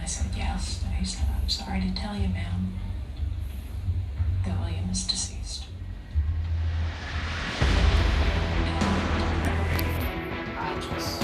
I said, yes. And he said, I'm sorry to tell you, ma'am, that William is deceased. I just...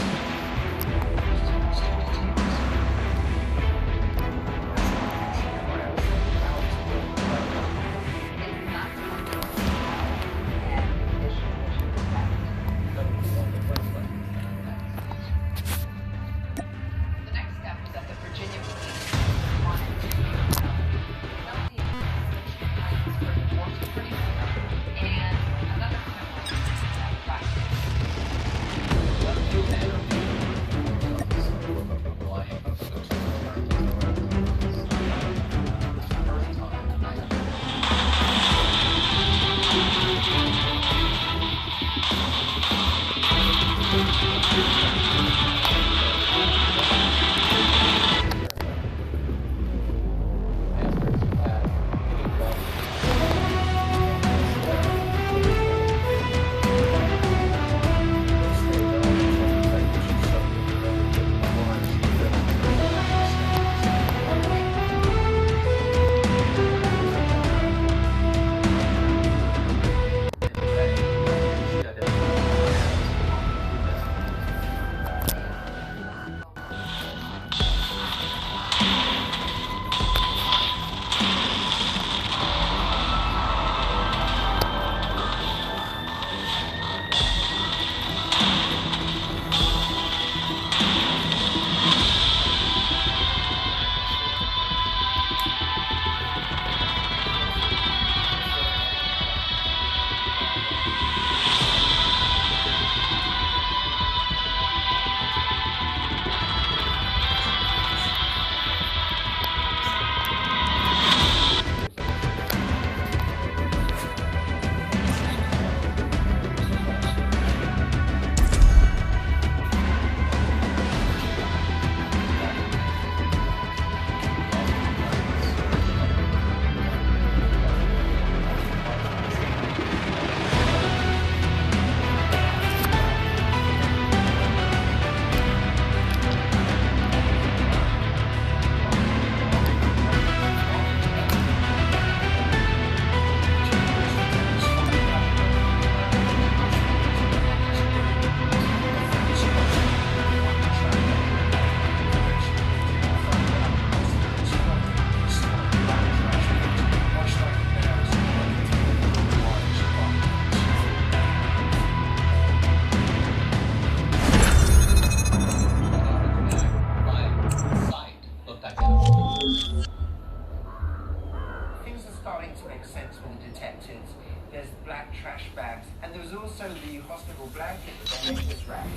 Things are starting to make sense for the detectives. There's black trash bags, and there's also the hospital blanket that they just wrapped.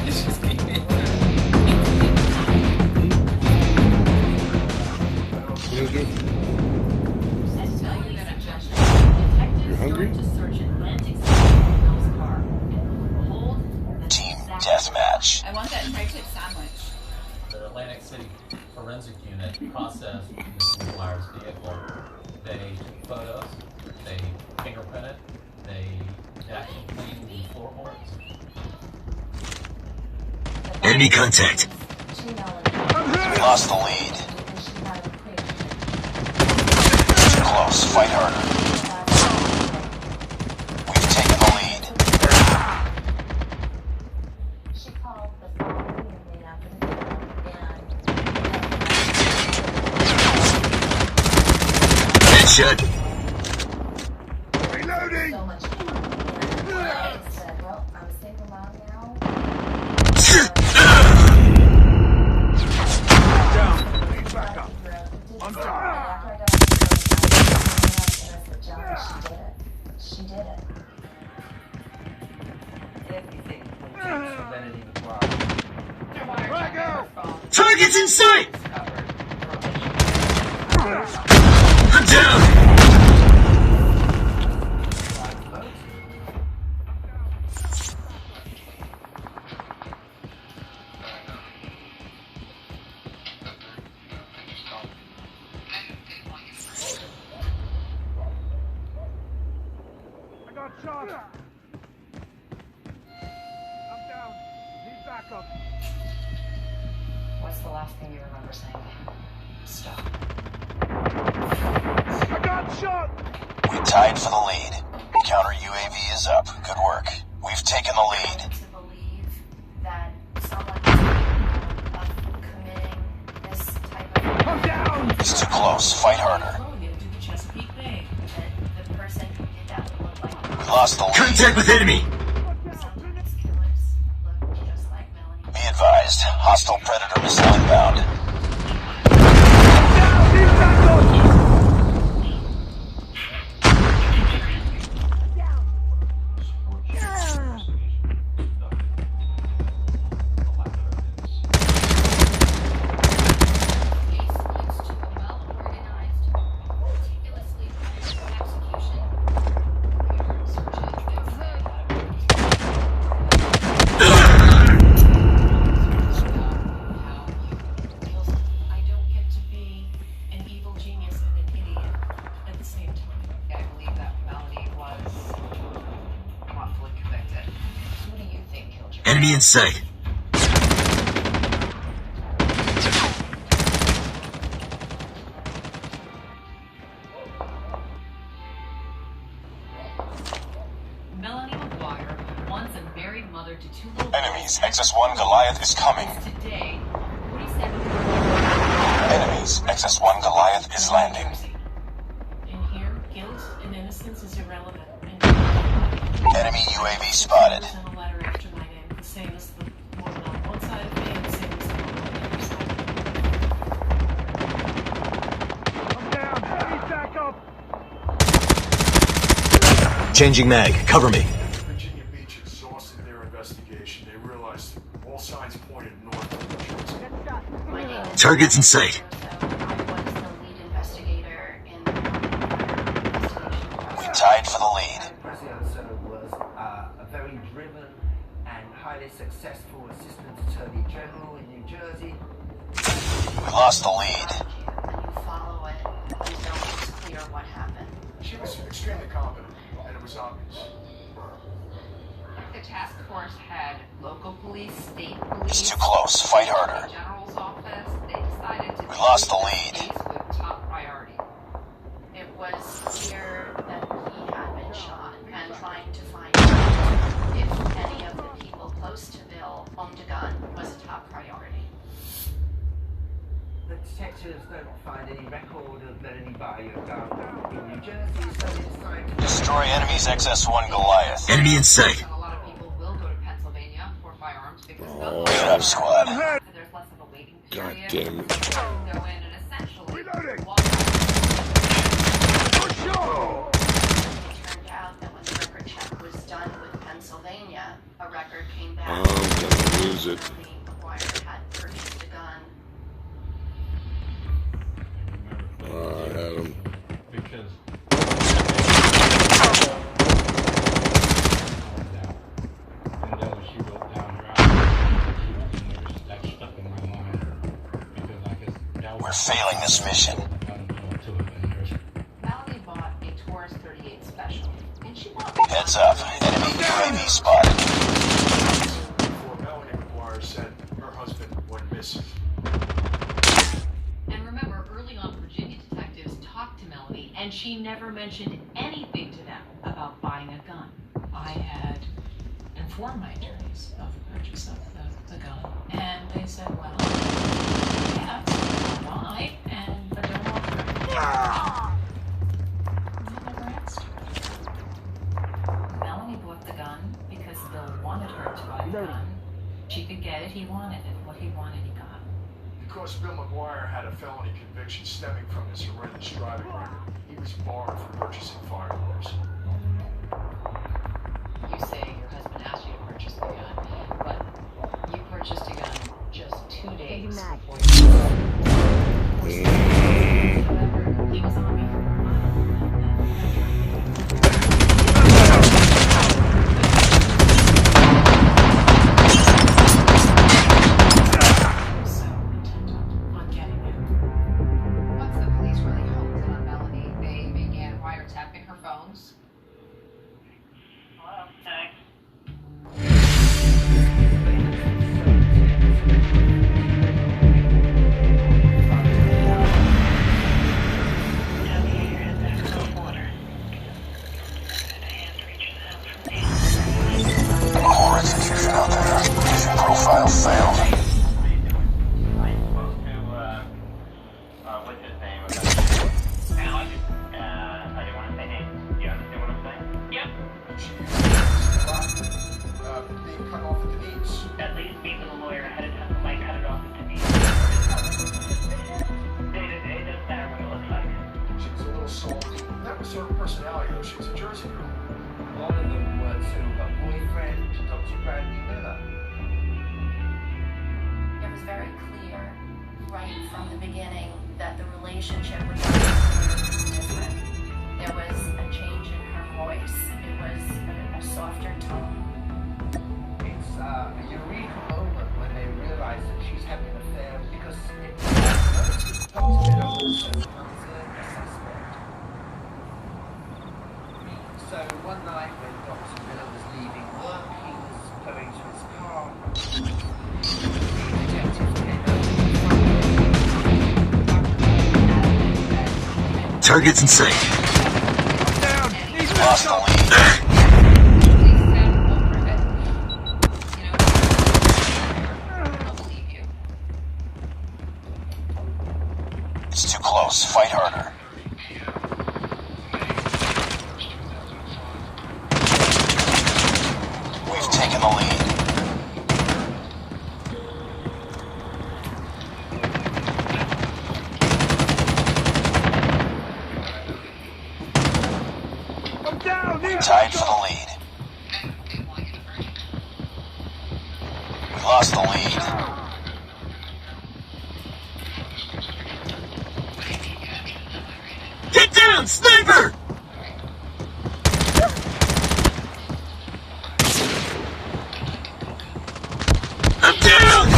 It's just me. You're hungry? Team deathmatch. I want that tri-tip sandwich. The Atlantic City Forensic Unit processed Mrs. McGuire's vehicle. They took photos, they fingerprinted, they vacuum cleaned the floorboards. Enemy contact. We lost the lead. Too close. Fight harder. We've taken the lead. Headshot. Reloading! She did it. Target's in sight! I'm down! I got shot! I'm down. Need backup. What's the last last thing you remember saying to him? Stop. I got shot! We tied for the lead. Counter UAV is up. Good work. We've taken the lead. To believe that someone is capable of committing this type of I'm down! It's too close. Fight harder. Flowing into the Chesapeake Bay. that the person who did that would look like We lost the lead. Contact with enemy! some of these killers look just like Melanie. Be advised. Hostile Predator missile inbound. Down! He's tackled! Case leads to a well-organized, meticulously planned execution. I don't get to be an evil genius and an idiot at the same time. I believe that Melanie was wrongfully convicted. Who do you think killed your Enemy in sight. Melanie McGuire, once a married mother to 2 little Enemies. boys, XS-1 Goliath is coming. is today 47 Enemies. XS-1 Goliath is landing. In here, guilt and innocence is irrelevant. And Enemy UAV spotted. sent a letter after my name, the same as the woman on one side of me and the same as the woman on the other side. I'm down! Heavy tack up! Changing mag. Cover me. Virginia Beach exhausted their investigation. They realized all signs pointed north of New Jersey. My name is Targets in sight. So I was the lead investigator in the investigation. We tied for the lead. Prezioso was a very driven and highly successful assistant attorney general in New Jersey. We lost the lead. And you follow it until it's clear what happened. She was extremely competent, and it was obvious. The task force had local police, state police. It's too close. Fight harder. The general's office. They decided to We lost the take lead. this case with top priority. It was clear that he had been shot and trying to find out if any of the people close to Bill owned a gun was a top priority. The detectives don't find any record of Melanie buying a gun in New Jersey, so they decide to Destroy enemy's XS-1 Goliath. Enemy in sight. And a lot of people will go to Pennsylvania for firearms because gun Good up, squad. there's less of a waiting God period. damn it. You can go in and essentially Reloading. walk out. For sure! It turned out that when the record check was done with Pennsylvania, a record came back. I'm gonna lose it. Melanie McGuire had purchased a gun. I had him. Because And then when she wrote down her outfit, she was in there, that stuck in my mind. Because I guess that was... We're failing this mission. Melanie bought a Taurus 38 Special, and she bought Heads up. Enemy UAV spotted. Before Melanie McGuire said her husband went missing. And remember, early on, Virginia detectives talked to Melanie, and she never mentioned anything to them about buying a gun. I had informed my attorneys of the purchase of the gun, and they said, well, yeah, why? And but don't offer it. They never asked her. Melanie bought the gun because Bill wanted her to buy the gun. She could get it, he wanted it. What he wanted, he got. Because Bill McGuire had a felony conviction stemming from his horrendous driving record, he was barred from purchasing firearms. You say your husband asked you to purchase the gun, but you purchased a gun just 2 days before you However, he was on me for a while. So intent on getting it. Once the police really honed in on Melanie, they began wiretapping her phones. Hello, thanks. from the beginning that the relationship with her was different. There was a change in her voice. It was a softer tone. It's a eureka moment when they realize that she's having an affair because Dr. Miller also becomes a suspect. So one night when Dr. Miller was leaving work, he was going to his car. The detective came over. Target's in sight. Down! He's Lost the back up! lead. I'll believe you. It's too close. Fight harder. We've taken the lead. I'm down! He's Tied back for up! the lead. We lost the lead. Get down, sniper! I'm down!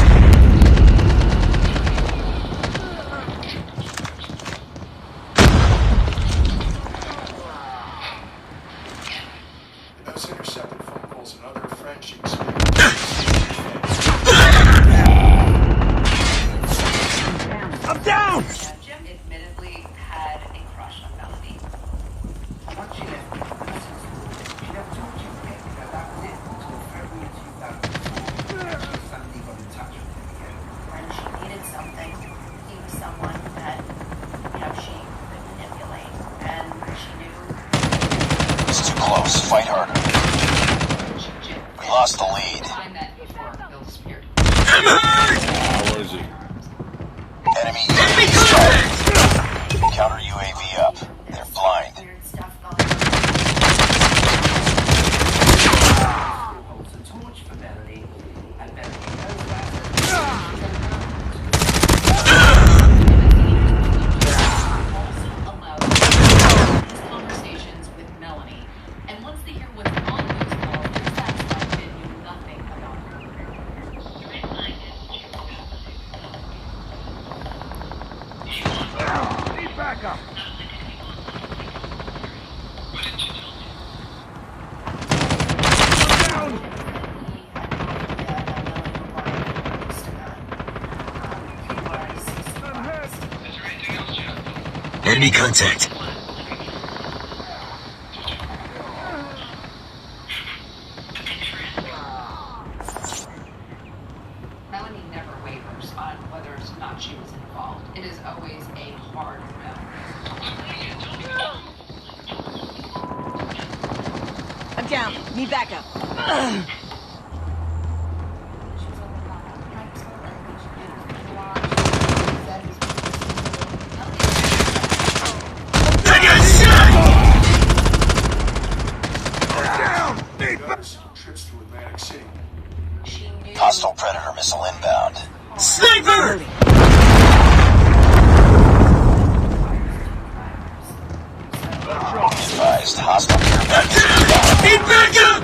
Those intercepted phone calls and other friendships. I'm down! Jim admittedly had a crush on Melanie. Once she left the nursing school, she never talked to him again. You know, that was it until February 2004. She suddenly got in touch with him again. When she needed something, he was someone that, she could manipulate. And she knew It's too close. Fight harder. Jim, We lost the lead. find that before Bill disappeared. I'm hurt! How is he? Enemy UAV spotted. Counter UAV up. They're blind. weird stuff going on. Still holds a torch for Melanie, and Melanie knows that. Also allowed his conversations with Melanie. And once they hear what's on those calls, they're satisfied they knew nothing about her. He's back up! I'm down! He I'm hurt! Enemy contact. Melanie never wavers on whether or not she was involved. It is always a hard no. I'm down. Need backup. I got shot! Down! He's back! Notice trips to Atlantic City. She knew Hostile Predator missile inbound. Sniper! Advised. Hostile care package inbound. Need backup!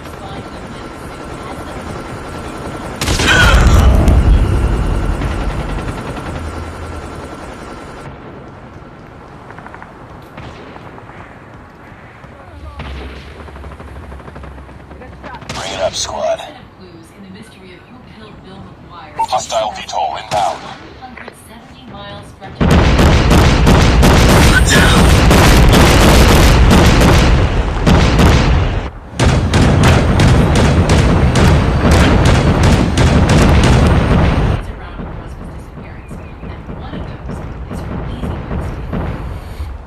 Bring it up, squad. Clues in the mystery of who killed Bill McGuire. Hostile VTOL inbound. 170 miles stretch. I'm down! around Elizabeth's disappearance, and one of those is her easy Wednesday.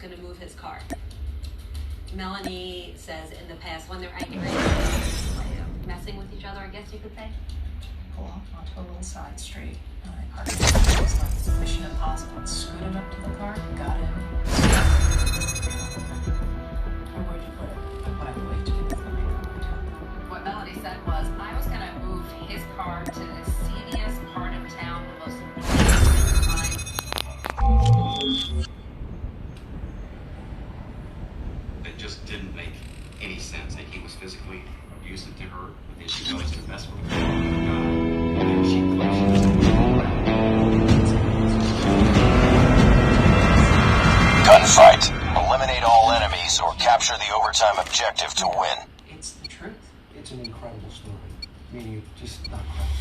going to move his car. Melanie says in the past, when they're angry, messing with each other, I guess you could say. Pull off onto a little side street. And I parked it. It was like Mission Impossible. Scooted up to the car, got in. And where'd you put it? I went way too far. What Melody said was, I was going to move his car to the seediest part of town, the most It just didn't make any sense that he was physically abusive to her, but then she goes to mess with her, and then she clashes. Gunfight. Eliminate all enemies or capture the overtime objective to win. It's the truth. It's an incredible story. I mean, you just not credible.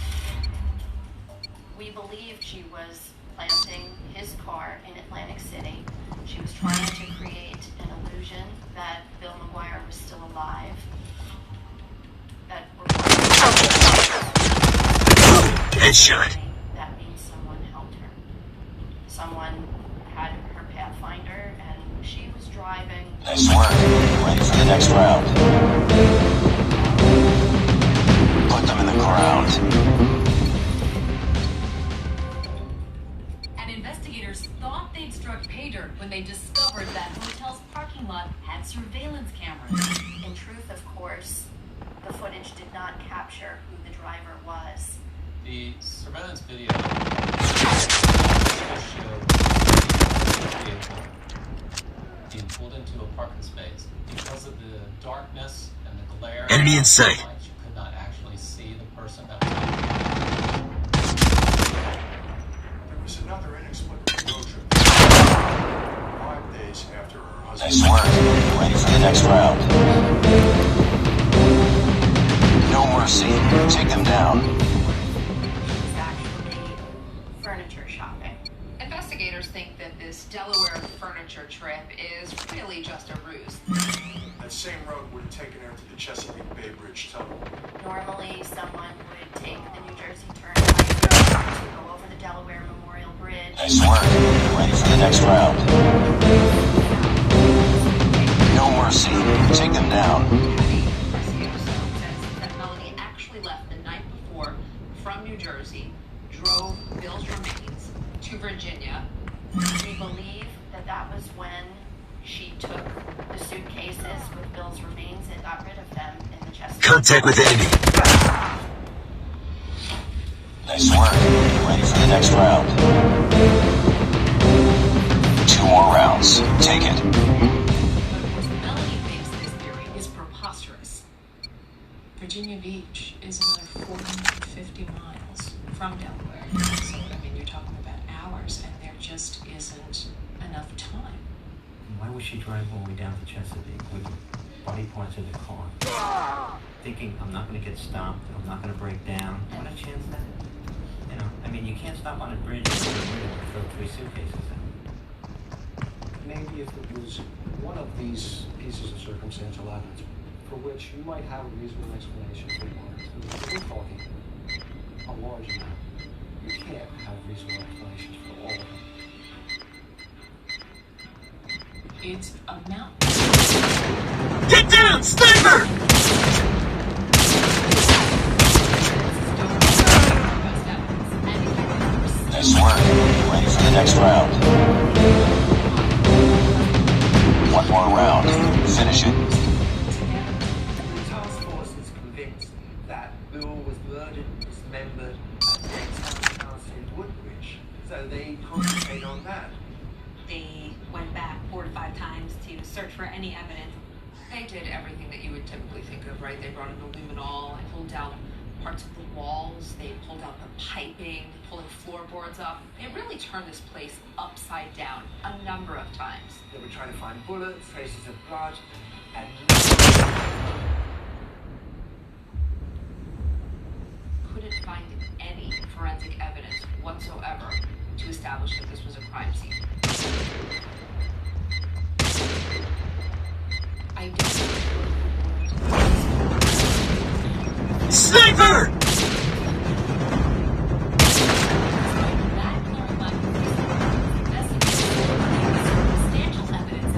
We believed she was planting his car in Atlantic City. She was trying to create an illusion that Bill McGuire was still alive. That Headshot. That means someone helped her. Someone had her Pathfinder, and she was driving. Nice work. Ready for the next round. Put them in the ground. And investigators thought they'd struck pay dirt when they discovered that hotel's parking lot had surveillance cameras. In truth, of course, the footage did not capture who the driver was. The surveillance video showed the vehicle being pulled into a parking space. Because of the darkness and the glare, Enemy in sight. You could not actually see the person that was on There was another inexplicable road trip 5 days after her husband. Nice work. Ready for the next round. No mercy. Take them down. She was actually furniture shopping. Investigators think that this Delaware furniture trip is really just a ruse. That same road would have taken her to the Chesapeake Bay Bridge Tunnel. Normally, someone would take the New Jersey Turnpike to go over the Delaware Memorial Bridge. Nice work. Ready for the next round. No mercy. Take them down. Says that Melanie actually left the night before from New Jersey, drove Bill's remains to Virginia. We believe that that was when she took the suitcases with Bill's remains and got rid of them in the Chesapeake. Contact with enemy. Nice work. Ready for the next round. 2 more rounds. Take it. But of course, Melanie thinks this theory is preposterous. Virginia Beach is another 450 miles from Delaware. So, I mean, you're talking about hours, and there just isn't enough time. Why would she drive all the way down to Chesapeake with body parts in the car? Thinking, I'm not going to get stopped, I'm not going to break down. What a chance that is. You know, I mean, you can't stop on a bridge and throw 3 suitcases in. Maybe if it was one of these pieces of circumstantial evidence for which you might have a reasonable explanation for one, because we're talking a large amount. You can't have reasonable explanations for all of them. It's a mountain. Get down, sniper! Nice work. Ready for the next round. 1 more round. Finish it. The task force is convinced that Bill was murdered and dismembered at Dexter's house in Woodbridge, so they concentrate on that. They went back 4 to 5 times to search for any evidence. They did everything that you would typically think of, right? They brought in luminol and pulled down parts of the walls. They pulled out the piping, pulling floorboards up. They really turned this place upside down a number of times. They were trying to find bullets, traces of blood, and Couldn't find any forensic evidence whatsoever to establish that this was a crime scene. Sniper! Substantial evidence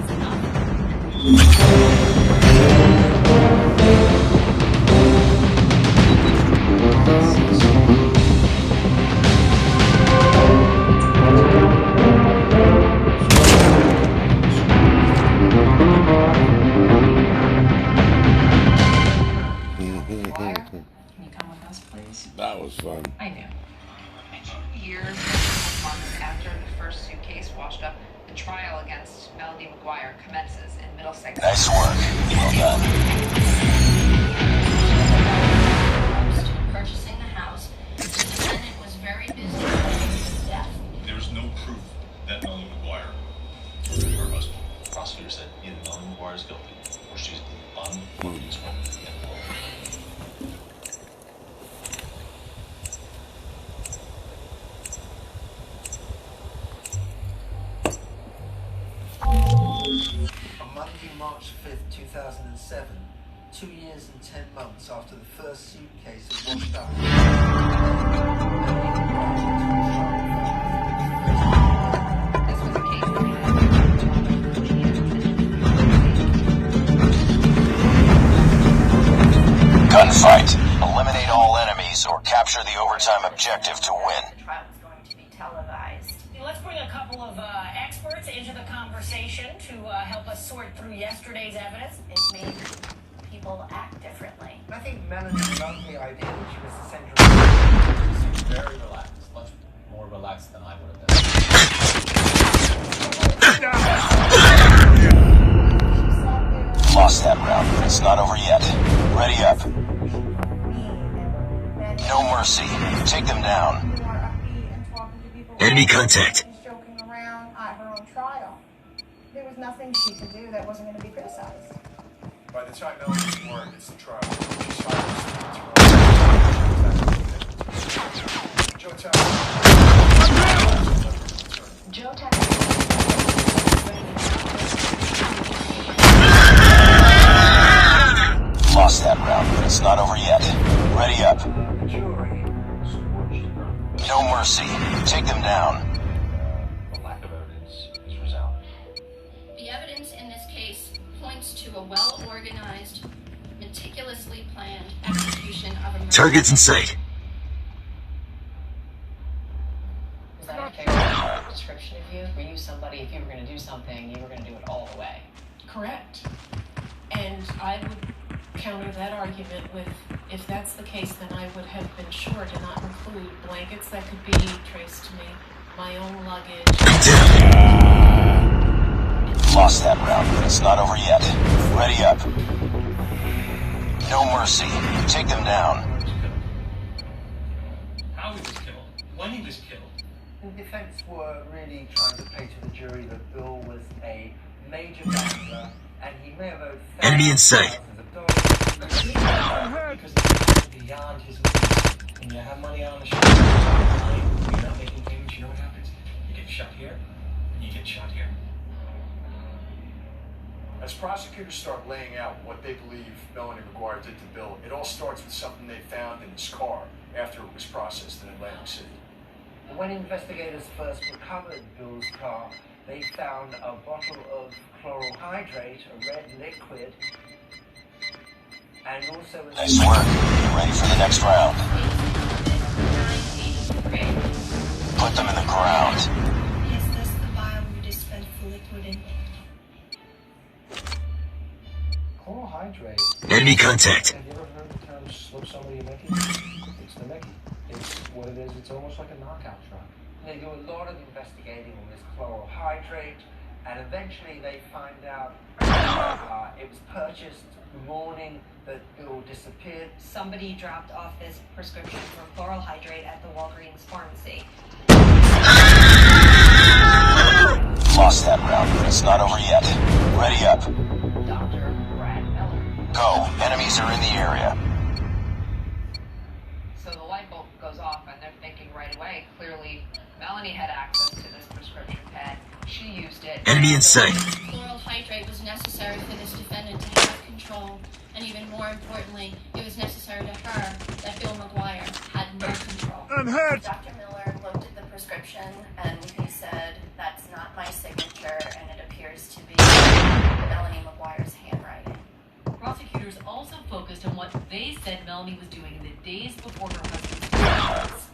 which is unbelievable. On Monday, March 5th, 2007, 2 years and 10 months after the first suitcase had washed up. Gunfight. Eliminate all enemies or capture the overtime objective to win. The trial was going to be televised. Let's bring a couple of experts into the conversation to help us sort through yesterday's evidence. It made people act differently. I think Melanie loved the idea that she was the center of She was very relaxed, much more relaxed than I would have been. Lost that round, but it's not over yet. Ready up. No mercy. Take them down. Enemy contact. Joking around at her own trial. There was nothing she could do that wasn't going to be criticized. By the time Melanie McGuire gets to trial, she's Joe Lost that round, but it's not over yet. Ready up. No mercy. Take them down. The lack of evidence is resounding. The evidence in this case points to a well-organized, meticulously planned execution of a murder. Targets in sight. Was that a fair description of you? Were you somebody, if you were going to do something, you were going to do it all the way? Correct. And I would counter that argument with, if that's the case, then I would have been sure to not include blankets that could be traced to me, my own luggage. Lost that round, but it's not over yet. Ready up. No mercy. Take them down. How he was killed, when he was killed. The defense were really trying to play to the jury that Bill was a major gambler and he may have owed Enemy in sight. Because it's beyond his means. When you have money out on the street, you're not making payments, you know what happens? You get shot here, and you get shot here. As prosecutors start laying out what they believe Melanie McGuire did to Bill, it all starts with something they found in his car after it was processed in Atlantic City. When investigators first recovered Bill's car, they found a bottle of chloral hydrate, a red liquid, and also a... Nice work. Get ready for the next round. Put them in the ground. Is this the vial you dispensed the liquid in? Chloral hydrate. Enemy contact. Have you ever heard the term slip somebody a Mickey? It's the Mickey. It's what it is. It's almost like a knockout drug. They do a lot of investigating on this chloral hydrate, and eventually they find out it was purchased the morning that Bill disappeared. Somebody dropped off this prescription for chloral hydrate at the Walgreens pharmacy. Lost that round, but it's not over yet. Ready up. Dr. Brad Miller. Go. Enemies are in the area. So the light bulb goes off and they're thinking right away, clearly Melanie had access to this prescription pad. She used it. Enemy in sight. Chloral hydrate was necessary for this defendant to have control, and even more importantly, it was necessary to her that Bill McGuire had no control. I'm hurt! Dr. Miller looked at the prescription and he said, "That's not my signature, and it appears to be Melanie McGuire's handwriting." Prosecutors also focused on what they said Melanie was doing in the days before her husband's death.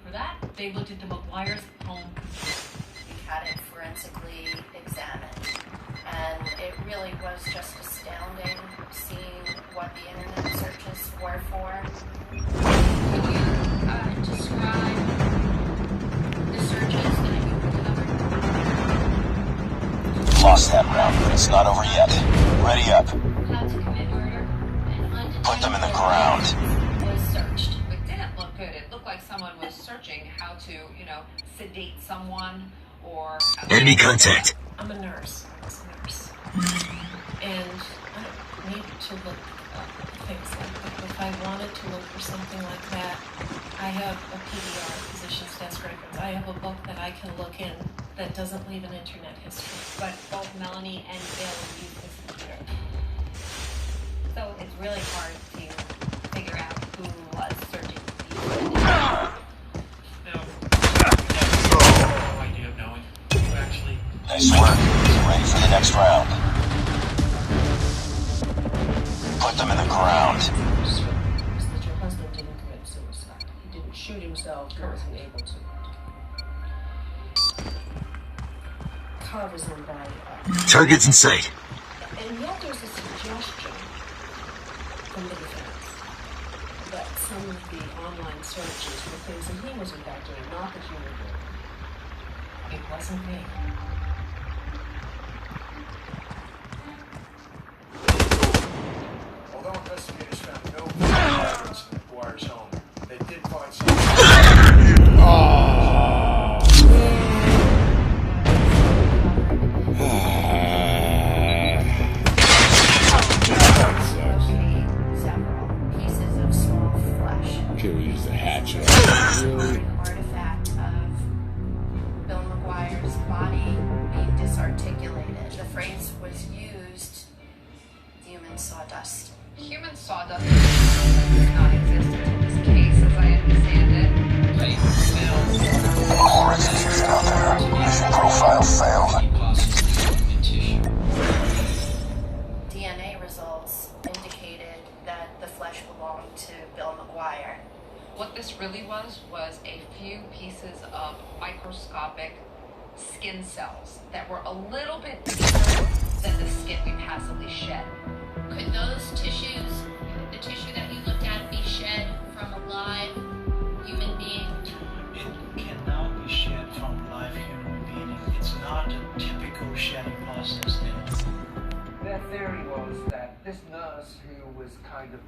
For that, they looked at the McGuire's home computer. We had it forensically examined, and it really was just astounding seeing what the internet searches were for. Could you describe the searches that you uncovered? Lost that round, but it's not over yet. Ready up. How to commit murder and Put them in the ground. was searched. It didn't look good. It looked like someone was searching how to, sedate someone or... Enemy contact. I'm a nurse. And to look up things like that. If I wanted to look for something like that, I have a PDR, Physician's Desk Records. I have a book that I can look in that doesn't leave an internet history. But both Melanie and Bill use this computer. So it's really hard to figure out who was searching for these. No idea of knowing who actually. Nice work. Get ready for the next round. Put them in the ground. Is that your husband didn't commit suicide. He didn't shoot himself. He wasn't able to. Carve his own body up. Targets in sight. And yet there's a suggestion from the defense that some of the online searches were things that he was in fact doing, not that you were doing. It wasn't me. Although investigators found no evidence in McGuire's home, they did find something. Several pieces of small flesh. Could we use the hatchet? An artifact of Bill McGuire's body being disarticulated. The phrase was used, human sawdust. Human sawdust does not exist in this case, as I understand it. Hey, Bill. Horrors that you found there. Mission profile failed. DNA results indicated that the flesh belonged to Bill McGuire. What this really was a few pieces of microscopic skin cells that were a little bit bigger than the skin we passively shed. Could those tissues, the tissue that you looked at, be shed from a live human being? It cannot be shed from a live human being. It's not a typical shedding process. Their theory was that this nurse who was kind of